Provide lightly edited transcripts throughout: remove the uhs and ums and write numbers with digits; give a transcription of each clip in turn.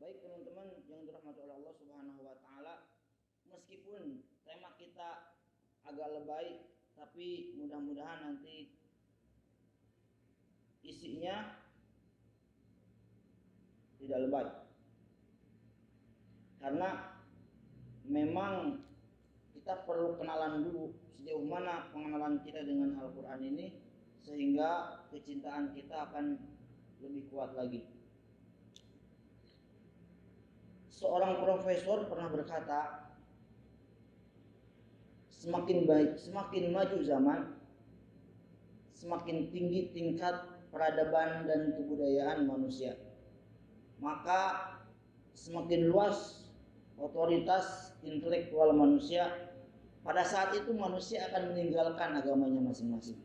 Baik teman-teman yang dirahmati oleh Allah Subhanahu wa taala, meskipun tema kita agak lebay, tapi mudah-mudahan nanti isinya tidak lebay. Karena memang kita perlu kenalan dulu sejauh mana pengenalan kita dengan Al-Qur'an ini, sehingga kecintaan kita akan lebih kuat lagi. Seorang profesor pernah berkata, semakin maju zaman, semakin tinggi tingkat peradaban dan kebudayaan manusia, maka semakin luas otoritas intelektual manusia. Pada saat itu manusia akan meninggalkan agamanya masing-masing.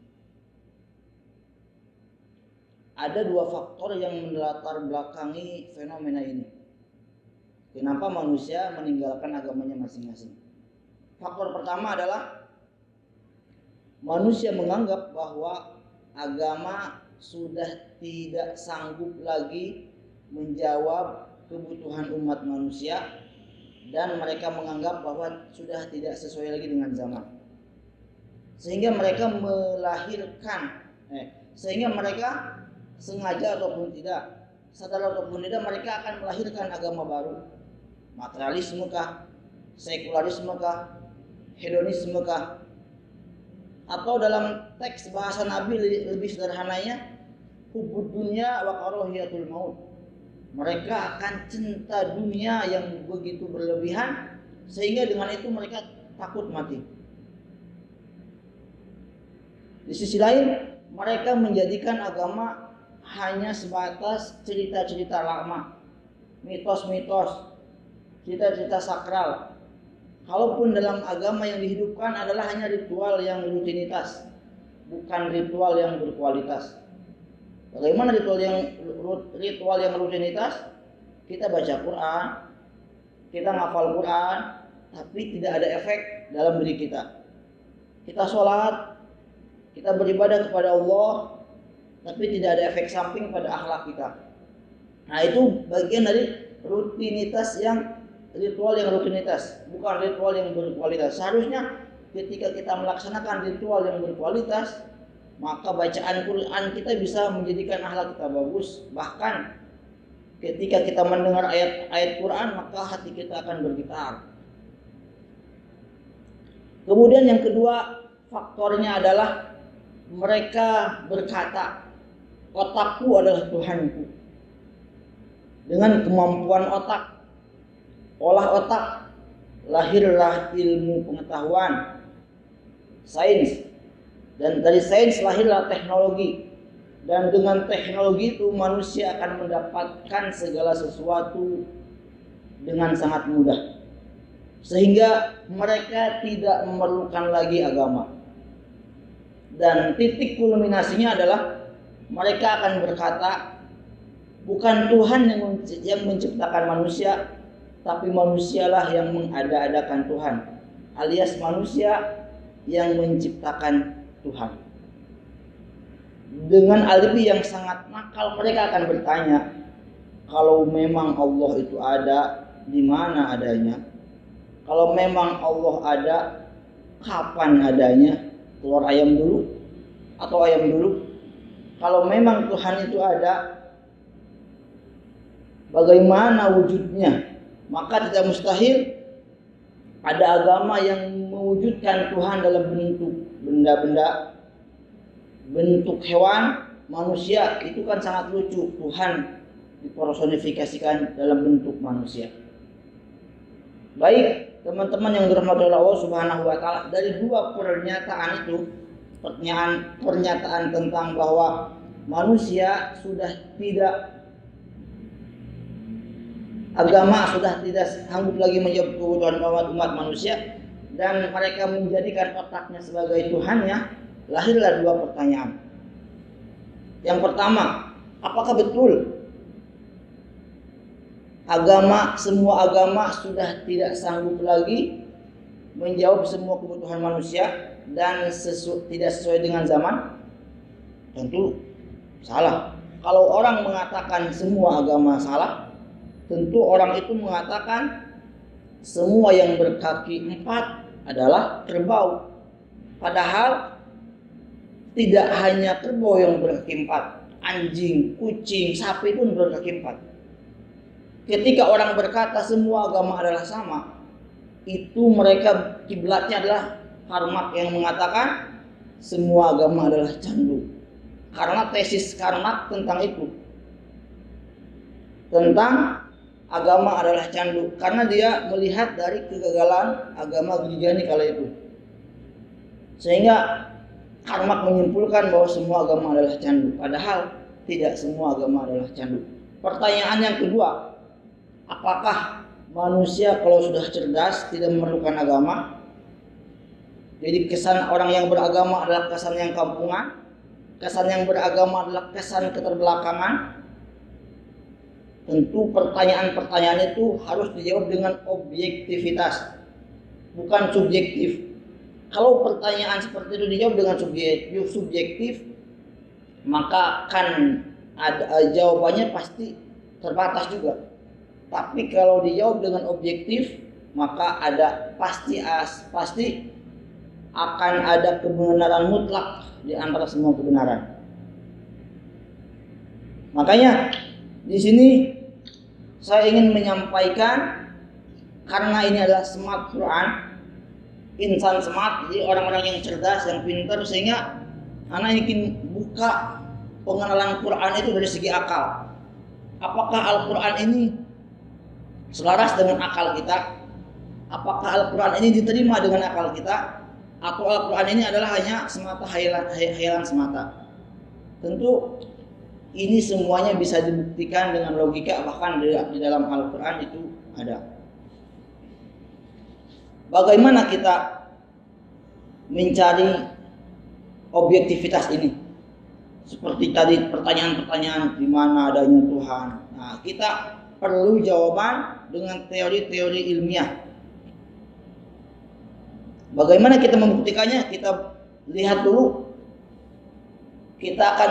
Ada dua faktor yang melatar belakangi fenomena ini. Kenapa manusia meninggalkan agamanya masing-masing? Faktor pertama adalah manusia menganggap bahwa agama sudah tidak sanggup lagi menjawab kebutuhan umat manusia, dan mereka menganggap bahwa sudah tidak sesuai lagi dengan zaman. Sehingga mereka sengaja ataupun tidak, sadar ataupun tidak, mereka akan melahirkan agama baru. Materialisme kah, sekularisme kah, hedonisme kah, atau dalam teks bahasa Nabi lebih sederhananya, hubbud dunya wa karahiyatul maut. Mereka akan cinta dunia yang begitu berlebihan sehingga dengan itu mereka takut mati. Di sisi lain, mereka menjadikan agama hanya sebatas cerita-cerita lama, mitos-mitos, cerita-cerita sakral. Kalaupun dalam agama yang dihidupkan adalah hanya ritual yang rutinitas, bukan ritual yang berkualitas. Bagaimana ritual yang rutinitas? Kita baca Quran, kita ngafal Quran, tapi tidak ada efek dalam diri kita. Kita sholat, kita beribadah kepada Allah, tapi tidak ada efek samping pada akhlak kita. Nah, itu bagian dari ritual yang rutinitas, bukan ritual yang berkualitas. Seharusnya ketika kita melaksanakan ritual yang berkualitas, maka bacaan Quran kita bisa menjadikan akhlak kita bagus. Bahkan ketika kita mendengar ayat-ayat Quran, maka hati kita akan bergetar. Kemudian yang kedua faktornya adalah mereka berkata, otakku adalah Tuhanku. Dengan kemampuan otak, olah otak, lahirlah ilmu pengetahuan, sains, dan dari sains lahirlah teknologi, dan dengan teknologi itu manusia akan mendapatkan segala sesuatu dengan sangat mudah, sehingga mereka tidak memerlukan lagi agama. Dan titik kulminasinya adalah mereka akan berkata, bukan Tuhan yang menciptakan manusia, tapi manusialah yang mengada-adakan Tuhan, alias manusia yang menciptakan Tuhan. Dengan alibi yang sangat nakal, mereka akan bertanya, kalau memang Allah itu ada, di mana adanya? Kalau memang Allah ada, kapan adanya? Telur ayam dulu atau ayam dulu? Kalau memang Tuhan itu ada, bagaimana wujudnya? Maka tidak mustahil ada agama yang mewujudkan Tuhan dalam bentuk benda-benda, bentuk hewan, manusia. Itu kan sangat lucu, Tuhan dipersonifikasikan dalam bentuk manusia. Baik teman-teman yang dirahmati oleh Allah Subhanahu wa taala, dari dua pernyataan itu, pernyataan tentang bahwa manusia agama sudah tidak sanggup lagi menjawab kebutuhan umat manusia, dan mereka menjadikan otaknya sebagai Tuhannya, lahirlah dua pertanyaan. Yang pertama, apakah betul semua agama sudah tidak sanggup lagi menjawab semua kebutuhan manusia dan tidak sesuai dengan zaman? Tentu salah. Kalau orang mengatakan semua agama salah, tentu orang itu mengatakan semua yang berkaki 4 adalah kerbau. Padahal tidak hanya kerbau yang berkaki 4, anjing, kucing, sapi pun berkaki 4. Ketika orang berkata semua agama adalah sama, itu mereka kiblatnya adalah Karmak yang mengatakan semua agama adalah candu. Karena tesis Karmak tentang itu, tentang agama adalah candu, karena dia melihat dari kegagalan agama Grijani kala itu. Sehingga Karmak menyimpulkan bahwa semua agama adalah candu, padahal tidak semua agama adalah candu. Pertanyaan yang kedua, apakah manusia kalau sudah cerdas tidak memerlukan agama? Jadi kesan orang yang beragama adalah kesan yang kampungan, kesan yang beragama adalah kesan keterbelakangan. Tentu pertanyaan-pertanyaan itu harus dijawab dengan objektivitas, bukan subjektif. Kalau pertanyaan seperti itu dijawab dengan subjektif, maka kan jawabannya pasti terbatas juga. Tapi kalau dijawab dengan objektif, maka pasti akan ada kebenaran mutlak di antara semua kebenaran. Makanya di sini saya ingin menyampaikan, karena ini adalah smart Quran, insan smart, jadi orang-orang yang cerdas, yang pintar, sehingga anak ingin buka pengenalan Quran itu dari segi akal. Apakah Al-Quran ini selaras dengan akal kita? Apakah Al-Quran ini diterima dengan akal kita? Atau Al-Quran ini adalah hanya semata hayalan semata? Tentu ini semuanya bisa dibuktikan dengan logika, bahkan di dalam Al-Quran itu ada. Bagaimana kita mencari objektivitas ini? Seperti tadi pertanyaan-pertanyaan di mana adanya Tuhan. Nah, kita perlu jawaban dengan teori-teori ilmiah. Bagaimana kita membuktikannya? Kita lihat dulu. Kita akan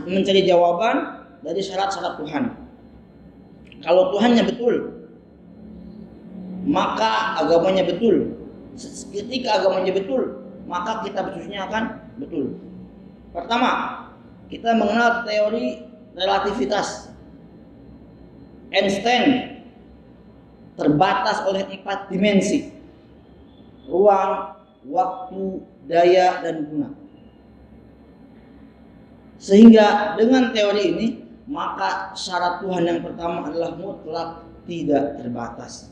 mencari jawaban dari syarat-syarat Tuhan. Kalau Tuhannya betul, maka agamanya betul. Ketika agamanya betul, maka kita khususnya akan betul. Pertama, kita mengenal teori relativitas. Einstein terbatas oleh 4 dimensi: ruang, waktu, daya, dan guna. Sehingga dengan teori ini, maka syarat Tuhan yang pertama adalah mutlak, tidak terbatas.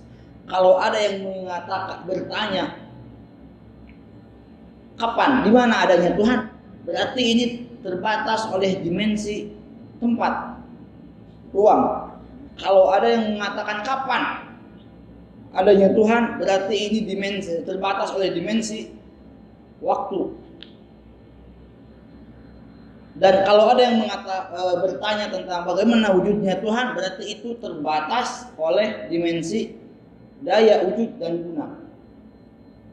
Kalau ada yang bertanya, kapan, di mana adanya Tuhan? Berarti ini terbatas oleh dimensi tempat, ruang. Kalau ada yang mengatakan kapan adanya Tuhan, berarti ini terbatas oleh dimensi waktu. Dan kalau ada yang bertanya tentang bagaimana wujudnya Tuhan, berarti itu terbatas oleh dimensi daya, wujud, dan guna.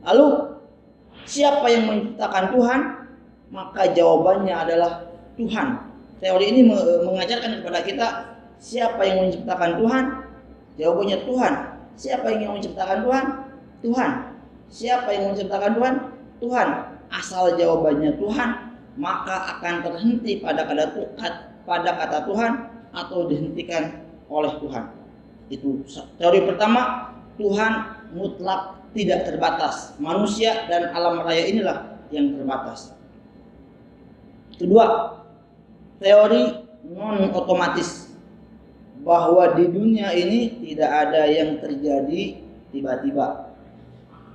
Lalu siapa yang menciptakan Tuhan? Maka jawabannya adalah Tuhan. Teori ini mengajarkan kepada kita, siapa yang menciptakan Tuhan? Jawabannya Tuhan. Siapa yang menciptakan Tuhan? Tuhan. Siapa yang menciptakan Tuhan? Tuhan. Asal jawabannya Tuhan, maka akan terhenti pada kata Tuhan atau dihentikan oleh Tuhan. Itu teori pertama, Tuhan mutlak, tidak terbatas. Manusia dan alam raya inilah yang terbatas. Kedua, teori non otomatis, bahwa di dunia ini tidak ada yang terjadi tiba-tiba,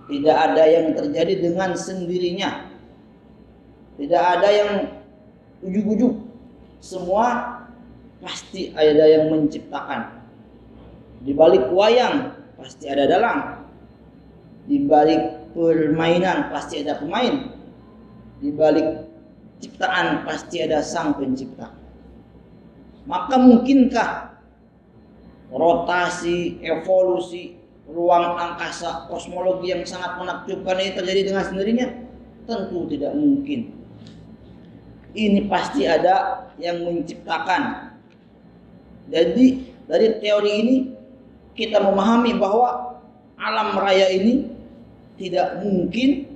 tidak ada yang terjadi dengan sendirinya, tidak ada yang ujuk-ujuk. Semua pasti ada yang menciptakan. Di balik wayang pasti ada dalang. Di balik permainan pasti ada pemain. Di balik ciptaan pasti ada sang pencipta. Maka mungkinkah rotasi, evolusi, ruang angkasa, kosmologi yang sangat menakjubkan ini terjadi dengan sendirinya? Tentu tidak mungkin. Ini pasti ada yang menciptakan. Jadi dari teori ini kita memahami bahwa alam raya ini tidak mungkin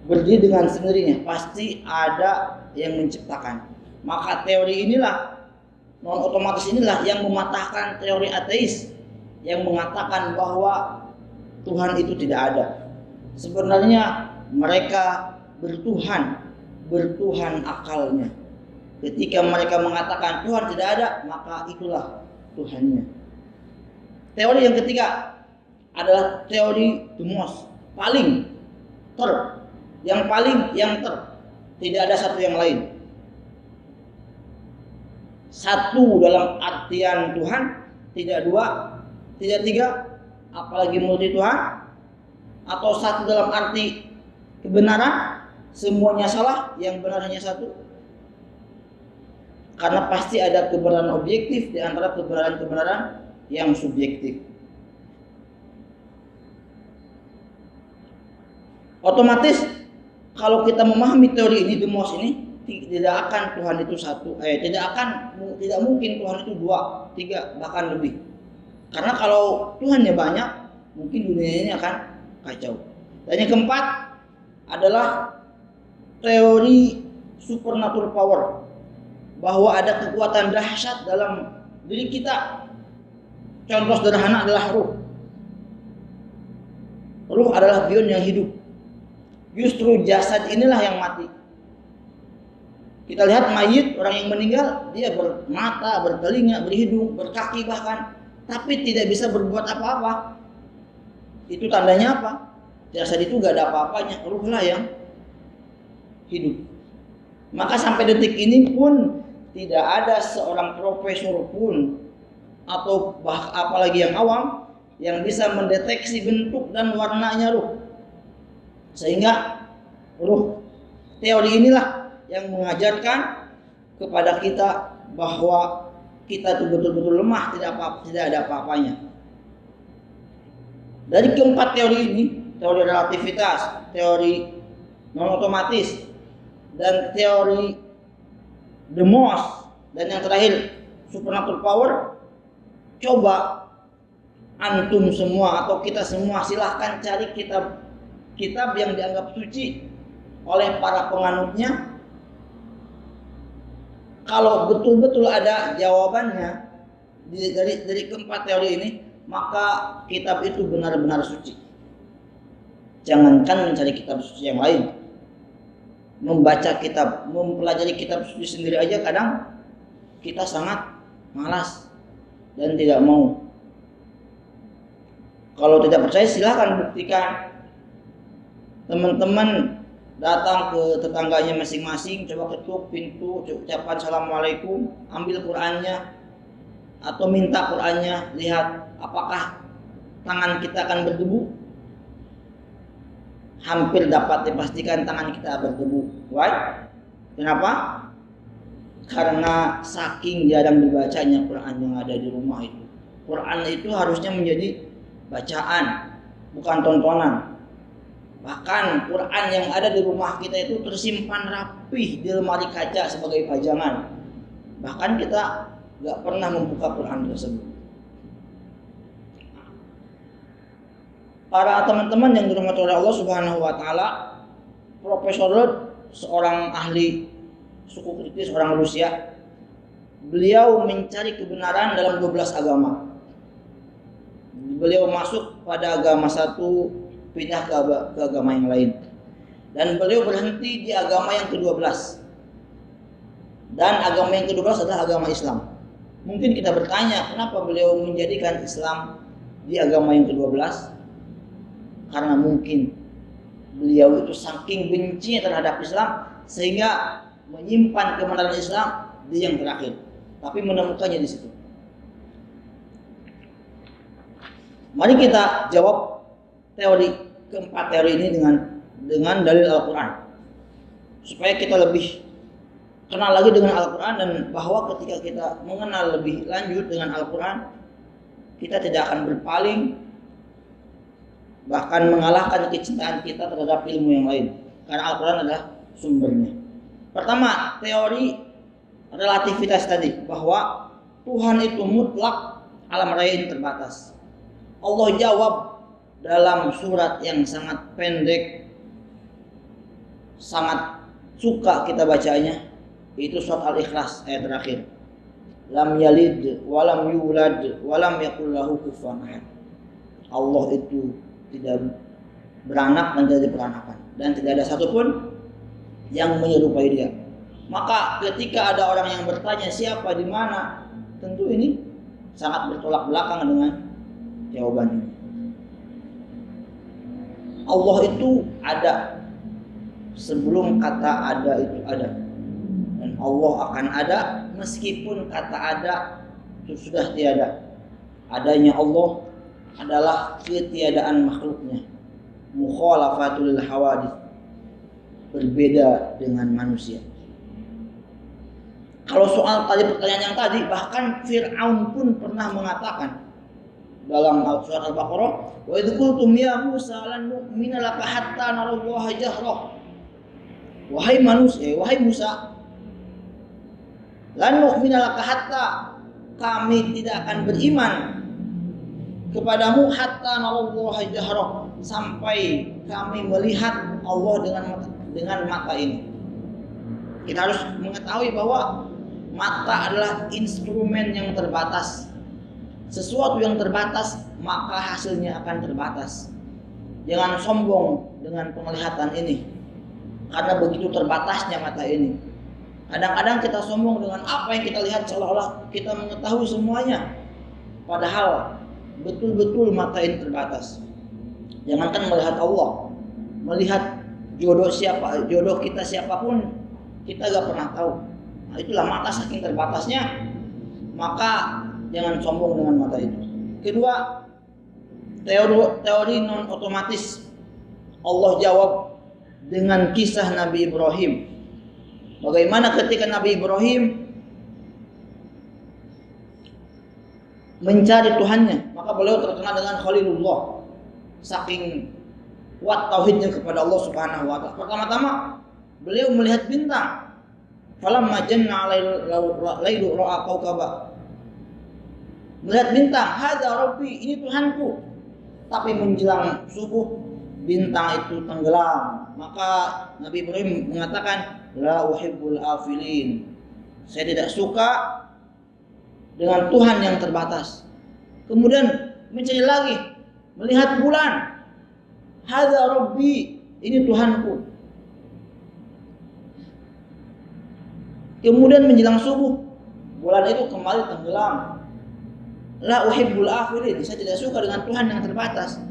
berdiri dengan sendirinya, pasti ada yang menciptakan. Maka teori inilah, non otomatis inilah yang mematahkan teori ateis yang mengatakan bahwa Tuhan itu tidak ada. Sebenarnya mereka bertuhan akalnya. Ketika mereka mengatakan Tuhan tidak ada, maka itulah Tuhannya. Teori yang ketiga adalah teori demos, yang ter, tidak ada satu yang lain. Satu dalam artian Tuhan, tidak dua, tidak tiga, apalagi multi Tuhan, atau satu dalam arti kebenaran, semuanya salah, yang benar hanya satu. Karena pasti ada kebenaran objektif di antara kebenaran-kebenaran yang subjektif. Otomatis kalau kita memahami teori ini, demos ini, tidak akan Tuhan itu satu, tidak mungkin Tuhan itu dua, tiga, bahkan lebih. Karena kalau Tuhannya banyak, mungkin dunia ini akan kacau. Dan yang keempat adalah teori supernatural power, bahwa ada kekuatan dahsyat dalam diri kita. Contoh sederhana adalah ruh. Ruh adalah bion yang hidup. Justru jasad inilah yang mati. Kita lihat mayit, orang yang meninggal, dia bermata, bertelinga, berhidung, berkaki bahkan, tapi tidak bisa berbuat apa-apa. Itu tandanya apa? Jasad itu gak ada apa-apanya, ruhlah yang hidup. Maka sampai detik ini pun tidak ada seorang profesor pun atau apalagi yang awam yang bisa mendeteksi bentuk dan warnanya ruh. Sehingga ruh, teori inilah yang mengajarkan kepada kita bahwa kita itu betul-betul lemah, tidak ada apa-apanya. Dari keempat teori ini, teori relativitas, teori non otomatis, dan teori demos, dan yang terakhir supernatural power, coba antum semua atau kita semua silahkan cari kitab yang dianggap suci oleh para penganutnya. Kalau betul-betul ada jawabannya dari keempat teori ini, maka kitab itu benar-benar suci. Jangankan mencari kitab suci yang lain, membaca kitab, mempelajari kitab suci sendiri aja kadang kita sangat malas dan tidak mau. Kalau tidak percaya silahkan buktikan. Teman-teman datang ke tetangganya masing-masing, coba ketuk pintu, ucapan assalamualaikum, ambil Qur'annya atau minta Qur'annya, lihat apakah tangan kita akan berdebu. Hampir dapat dipastikan tangan kita berdebu. Why? Kenapa? Karena saking jarang dibacanya Quran yang ada di rumah itu. Quran itu harusnya menjadi bacaan, bukan tontonan. Bahkan Quran yang ada di rumah kita itu tersimpan rapih di lemari kaca sebagai pajangan. Bahkan kita gak pernah membuka Quran tersebut. Para teman-teman yang dirahmati oleh Allah Subhanahu wa taala, Profesor Rudd, seorang ahli suku kritis orang Rusia, beliau mencari kebenaran dalam 12 agama. Beliau masuk pada agama satu, pindah ke agama yang lain, dan beliau berhenti di agama yang ke-12. Dan agama yang ke-12 adalah agama Islam. Mungkin kita bertanya, kenapa beliau menjadikan Islam di agama yang ke-12? Karena mungkin beliau itu saking benci terhadap Islam sehingga menyimpan kebenaran Islam di yang terakhir, tapi menemukannya di situ. Mari kita jawab keempat teori ini dengan dalil Al-Quran, supaya kita lebih kenal lagi dengan Al-Quran, dan bahwa ketika kita mengenal lebih lanjut dengan Al-Quran, kita tidak akan berpaling, bahkan mengalahkan kecintaan kita terhadap ilmu yang lain, karena Al-Quran adalah sumbernya. Pertama, teori relativitas tadi, bahwa Tuhan itu mutlak, alam raya ini terbatas. Allah jawab dalam surat yang sangat pendek, sangat suka kita bacanya, itu surat Al-Ikhlas ayat terakhir. Lam yalid walam yulad walam yakul lahu kufuwan ahad. Allah itu tidak beranak dan tidak diperanakan, dan tidak ada satupun yang menyerupai dia. Maka ketika ada orang yang bertanya siapa di mana, tentu ini sangat bertolak belakang dengan jawaban ini. Allah itu ada sebelum kata ada itu ada, dan Allah akan ada meskipun kata ada itu sudah tiada. Adanya Allah adalah ketiadaan makhluknya, mukhalafatul hawadits, berbeda dengan manusia. Kalau soal tadi pertanyaan yang tadi, bahkan Fir'aun pun pernah mengatakan dalam surat Al-Baqarah, wa idz qultum ya Musa lan nu'mina laka hatta narallaha jahrah. Wahai Musa, lan nu'mina laka hatta, kami tidak akan beriman kepadamu hatta narallaha jahrah, sampai kami melihat Allah dengan mata ini. Kita harus mengetahui bahwa mata adalah instrumen yang terbatas. Sesuatu yang terbatas, maka hasilnya akan terbatas. Jangan sombong dengan penglihatan ini, karena begitu terbatasnya mata ini. Kadang-kadang kita sombong dengan apa yang kita lihat, seolah-olah kita mengetahui semuanya, padahal betul-betul mata ini terbatas. Jangankan melihat Allah, melihat jodoh kita siapapun, kita gak pernah tahu. Nah, itulah mata saking terbatasnya, maka jangan sombong dengan mata itu. Kedua, teori non otomatis. Allah jawab dengan kisah Nabi Ibrahim. Bagaimana ketika Nabi Ibrahim mencari Tuhannya, maka beliau terkenal dengan Khalilullah, saking kuat tauhidnya kepada Allah Subhanahu wa taala. Pertama-tama beliau melihat bintang. Falamma janna lailu ra'a kaukaba. Melihat bintang, hadza rabbi, ini Tuhanku. Tapi menjelang subuh bintang itu tenggelam. Maka Nabi Ibrahim mengatakan, la uhibbul afilin. Saya tidak suka dengan Tuhan yang terbatas. Kemudian mencari lagi, melihat bulan. Hadza rabbi, ini Tuhanku. Kemudian menjelang subuh, bulan itu kembali tenggelam. La uhibbul afilin, saya tidak suka dengan Tuhan yang terbatas.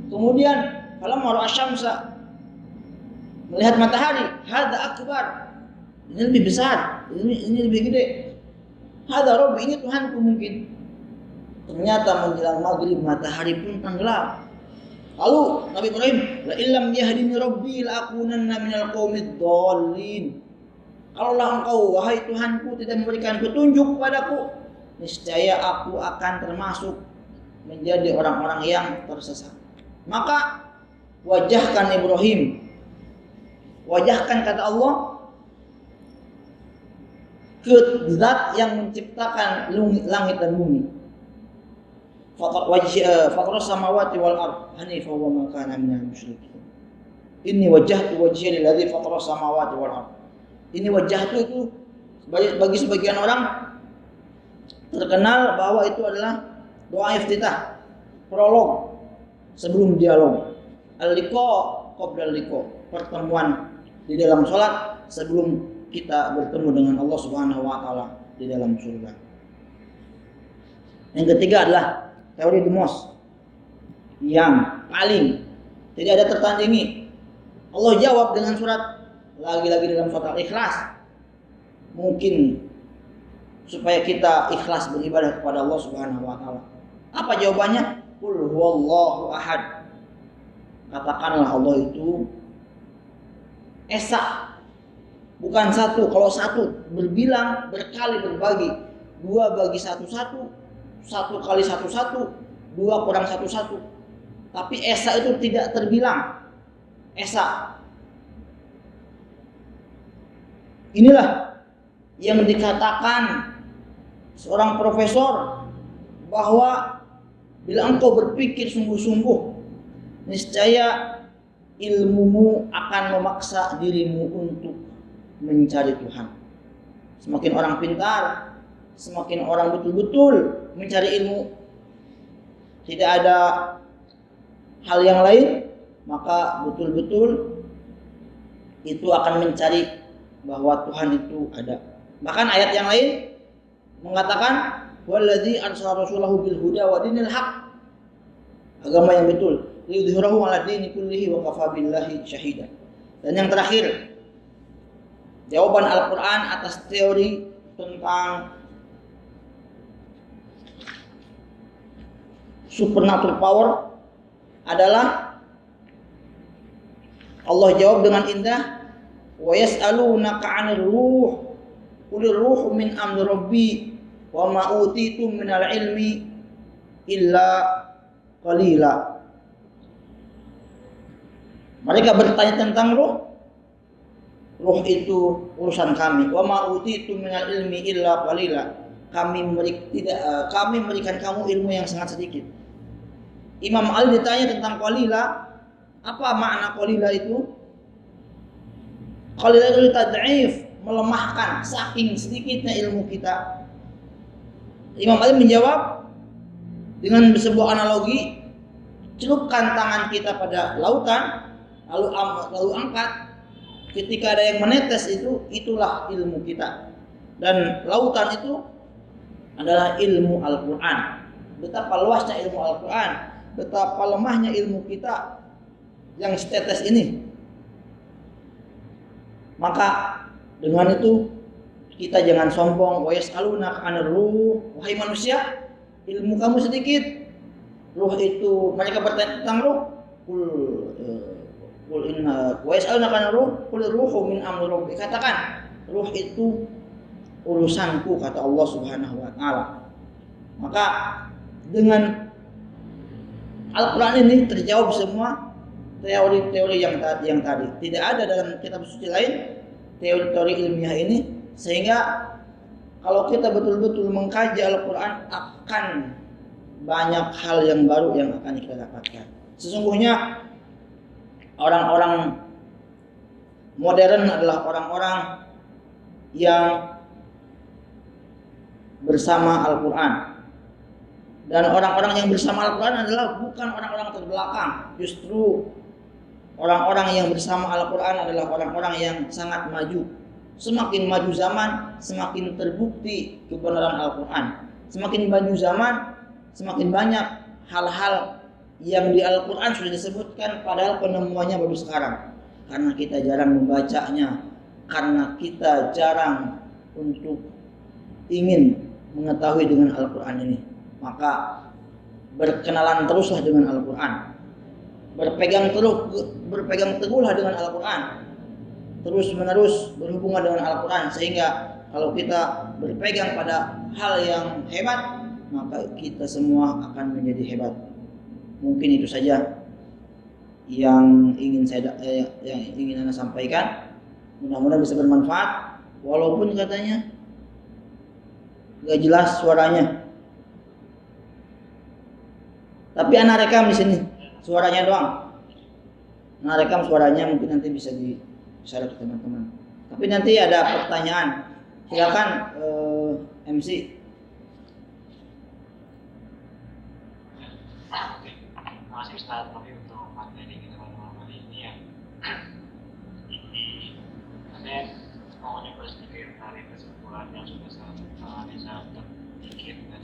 Kemudian falamma ra'a syamsa, melihat matahari, hadza akbar, ini lebih besar, ini lebih gede. Hadza rabbi, ini Tuhanku mungkin. Ternyata menjelang maghrib matahari pun tenggelam. Lalu Nabi Ibrahim, la illam yahdini rabbi la akunanna minal qaumid dhallin. Kalaulah engkau wahai Tuhanku tidak memberikan petunjuk kepadaku, niscaya aku akan termasuk menjadi orang-orang yang tersesat. Maka wajahkan kata Allah ke zat yang menciptakan langit dan bumi. Faqra samawati wal ard hanifa wa ma kana minal musyrikin. Inni wajjahtu wajhiya lilladzi fatara samawati wal ard. Ini wajah itu bagi sebagian orang terkenal bahwa itu adalah doa iftitah, prolog sebelum dialog. Al-liqa qabla al-liqa, pertemuan di dalam salat sebelum kita bertemu dengan Allah Subhanahu wa taala di dalam surga. Yang ketiga adalah teori demos yang paling tidak ada tertandingi. Allah jawab dengan surat lagi-lagi dalam surat Al-Ikhlas. Mungkin supaya kita ikhlas beribadah kepada Allah Subhanahu wa taala. Apa jawabannya? Qul huwallahu ahad. Katakanlah Allah itu esa. Bukan satu, kalau satu berbilang, berkali, berbagi. Dua bagi satu-satu, satu kali satu-satu, dua kurang satu-satu. Tapi esa itu tidak terbilang. Esa. Inilah yang dikatakan seorang profesor bahwa bila engkau berpikir sungguh-sungguh, niscaya ilmumu akan memaksa dirimu untuk mencari Tuhan. Semakin orang pintar, semakin orang betul-betul mencari ilmu, tidak ada hal yang lain, maka betul-betul itu akan mencari bahwa Tuhan itu ada. Bahkan ayat yang lain mengatakan waladzi arsala rasulahu bil huda wa dinil haq, agama yang betul, liyudhhirahu 'ala dini kullihi wa kafa billahi syahida. Dan yang terakhir, jawaban Al-Qur'an atas teori tentang supernatural power adalah Allah jawab dengan indah, wa yas'alunaka 'anir ruh qulir ruhu min amri rabbi wa ma utitum minal ilmi illa qalila. Mereka bertanya tentang ruh. Ruh itu urusan kami. Wa ma utitum minal ilmi illa qalila. Kami memberikan kamu ilmu yang sangat sedikit. Imam Ali ditanya tentang qalila, apa makna qalila itu? Qalila itu tad'if, melemahkan, saking sedikitnya ilmu kita. Imam Ali menjawab dengan sebuah analogi, celupkan tangan kita pada lautan, lalu angkat, ketika ada yang menetes itulah ilmu kita. Dan lautan itu adalah ilmu Al-Quran. Betapa luasnya ilmu Al-Quran, betapa lemahnya ilmu kita yang setetes ini. Maka dengan itu kita jangan sombong. Wa yas'alunaka 'anir ruh, wahai manusia, ilmu kamu sedikit. Ruh itu, mereka bertanya tentang ruh. Qul inna wa yas'alunaka 'anir ruh, qul ruhu min amri rabbi. Katakan, ruh itu urusanku, kata Allah Subhanahu wa taala. Maka dengan Al-Qur'an ini terjawab semua teori-teori yang tadi. Tidak ada dalam kitab suci lain teori-teori ilmiah ini, sehingga kalau kita betul-betul mengkaji Al-Quran akan banyak hal yang baru yang akan kita dapatkan. Sesungguhnya orang-orang modern adalah orang-orang yang bersama Al-Quran, dan orang-orang yang bersama Al-Quran adalah bukan orang-orang terbelakang. Justru orang-orang yang bersama Al-Quran adalah orang-orang yang sangat maju. Semakin maju zaman, semakin terbukti kebenaran Al-Quran. Semakin maju zaman, semakin banyak hal-hal yang di Al-Quran sudah disebutkan, padahal penemuannya baru sekarang. Karena kita jarang membacanya, karena kita jarang untuk ingin mengetahui dengan Al-Quran ini. Maka berkenalan teruslah dengan Al-Quran, berpegang teguhlah dengan Al-Quran, terus menerus berhubungan dengan Al-Quran, sehingga kalau kita berpegang pada hal yang hebat, maka kita semua akan menjadi hebat. Mungkin itu saja yang ingin Anda sampaikan. Mudah-mudahan bisa bermanfaat, walaupun katanya gak jelas suaranya. Tapi Ana rekam di sini suaranya doang. Ana rekam suaranya, mungkin nanti bisa di-share ke teman-teman. Tapi nanti ada pertanyaan, silakan MC. Terima kasih Ustaz, tapi untuk materi kita pada malam ini ya, saya mau nyoba sedikit dari kesimpulan yang sudah saya analisa sedikit.